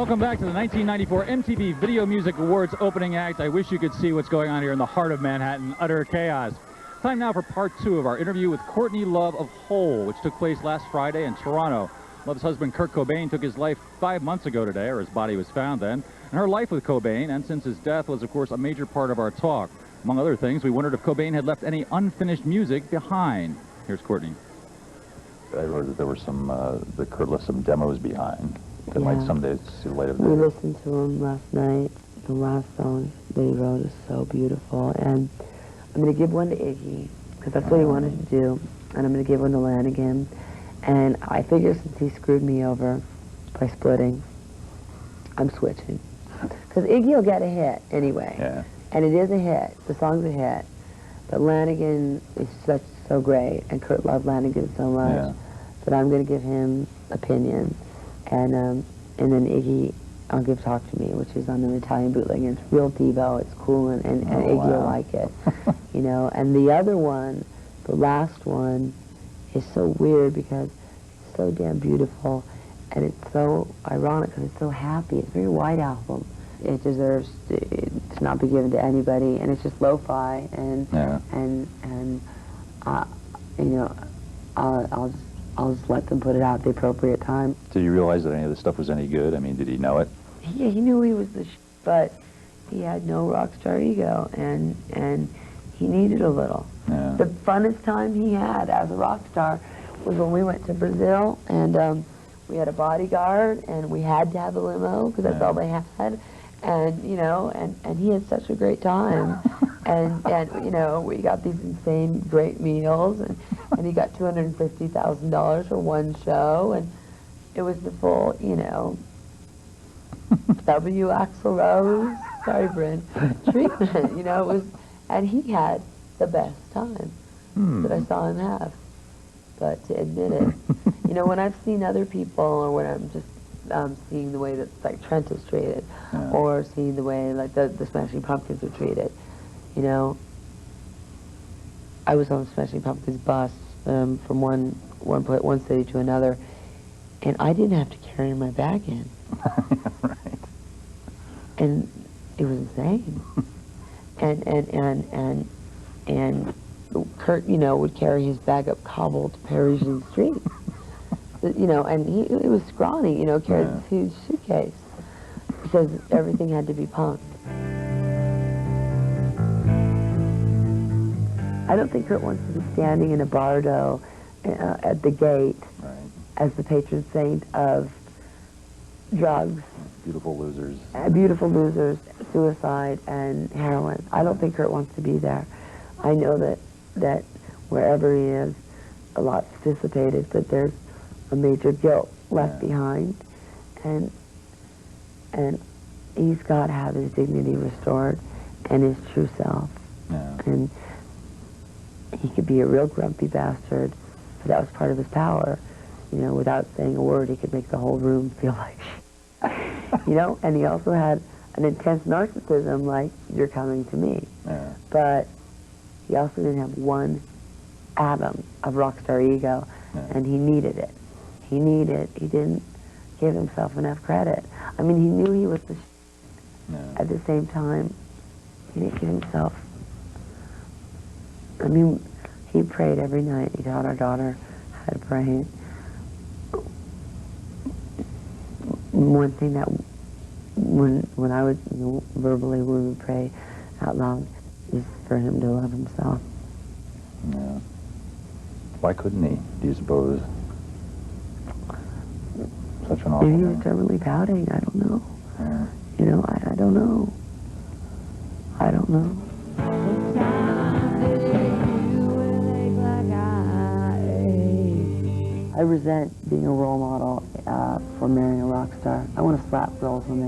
Welcome back to the 1994 MTV Video Music Awards opening act. I wish you could see what's going on here in the heart of Manhattan. Utter chaos. Time now for part 2 of our interview with Courtney Love of Hole, which took place last Friday in Toronto. Love's husband Kurt Cobain took his life 5 months ago today, or his body was found then. And her life with Cobain, and since his death, was of course a major part of our talk. Among other things, we wondered if Cobain had left any unfinished music behind. Here's Courtney. I heard that there were some, that Kurt left some demos behind that might someday see the light of day. We listened to him last night. The last song that he wrote is so beautiful. And I'm going to give one to Iggy, because that's what he wanted to do. And I'm going to give one to Lanigan. And I figure since he screwed me over by splitting, I'm switching. Because Iggy will get a hit anyway. Yeah. And it is a hit. The song's a hit. But Lanigan is so great, and Kurt loved Lanigan so much that I'm going to give him Opinion. And then Iggy, I'll give Talk to Me, which is on an Italian bootleg. And it's real Devo, it's cool, and Iggy will like it. You know, and the other one, the last one, is so weird because it's so damn beautiful, and it's so ironic because it's so happy. It's a very white album. It deserves to not be given to anybody, and it's just lo-fi, and you know, I'll just let them put it out at the appropriate time. Did you realize that any of this stuff was any good? I mean, did he know it? Yeah, he knew he was the but he had no rock star ego, and he needed a little. Yeah. The funnest time he had as a rock star was when we went to Brazil, and we had a bodyguard, and we had to have a limo because that's all they had. And you know, and he had such a great time, and you know, we got these insane great meals, and he got $250,000 for one show, and it was the full, you know, W. Axl Rose, sorry, Bryn, treatment. You know, it was, and he had the best time that I saw him have. But to admit it, you know, when I've seen other people, or when I'm just seeing the way that like Trent is treated, or seeing the way like the Smashing Pumpkins are treated, you know. I was on the Smashing Pumpkins bus from one city to another, and I didn't have to carry my bag in. Right. And it was insane. and Kurt, you know, would carry his bag up cobbled Parisian streets. You know, and he was scrawny, you know, carried this huge suitcase because everything had to be punked. I don't think Kurt wants to be standing in a bardo at the gate as the patron saint of drugs. Beautiful losers. Beautiful losers, suicide, and heroin. I don't think Kurt wants to be there. I know that wherever he is, a lot's dissipated, but there's a major guilt left behind, and he's got to have his dignity restored and his true self. And he could be a real grumpy bastard, but that was part of his power. You know, without saying a word, he could make the whole room feel like you know, and he also had an intense narcissism like, you're coming to me. But he also didn't have one atom of rock star ego, and he needed it. He didn't give himself enough credit. I mean, he knew he was the at the same time, he didn't give himself. I mean, he prayed every night. He taught our daughter how to pray. One thing that, when I would, you know, verbally, we would pray out loud, is for him to love himself. Yeah. Why couldn't he, do you suppose? Such an awful Maybe he was thing. terminally pouting. I don't know. You know, I don't know. I don't know. I resent being a role model for marrying a rock star. I want to slap girls when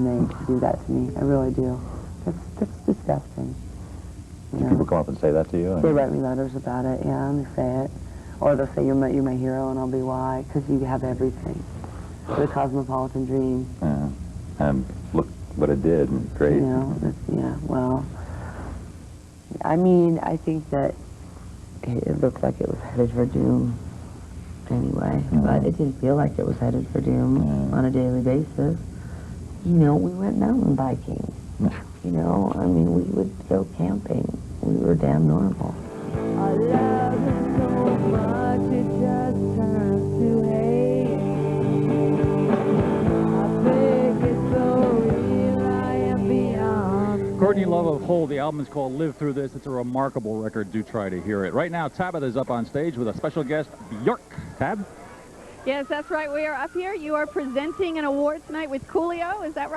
they do that to me. I really do. That's disgusting. You know? People come up and say that to you? They write me letters about it, and they say it. Or they'll say, you're my hero, and I'll be, why? Because you have everything. The cosmopolitan dream. Yeah. And look what it did, and great. You know, yeah, well, I mean, I think that it looked like it was headed for doom anyway, but it didn't feel like it was headed for doom on a daily basis. You know, we went mountain biking. You know, I mean, we would go camping. We were damn normal. I love him so much, it just turns to hate. I think it's so real, I am beyond. Courtney Love of Hole, the album is called Live Through This. It's a remarkable record. Do try to hear it. Right now, Tabitha is up on stage with a special guest, Bjork. Tab? Yes, that's right. We are up here. You are presenting an awards night with Coolio. Is that right?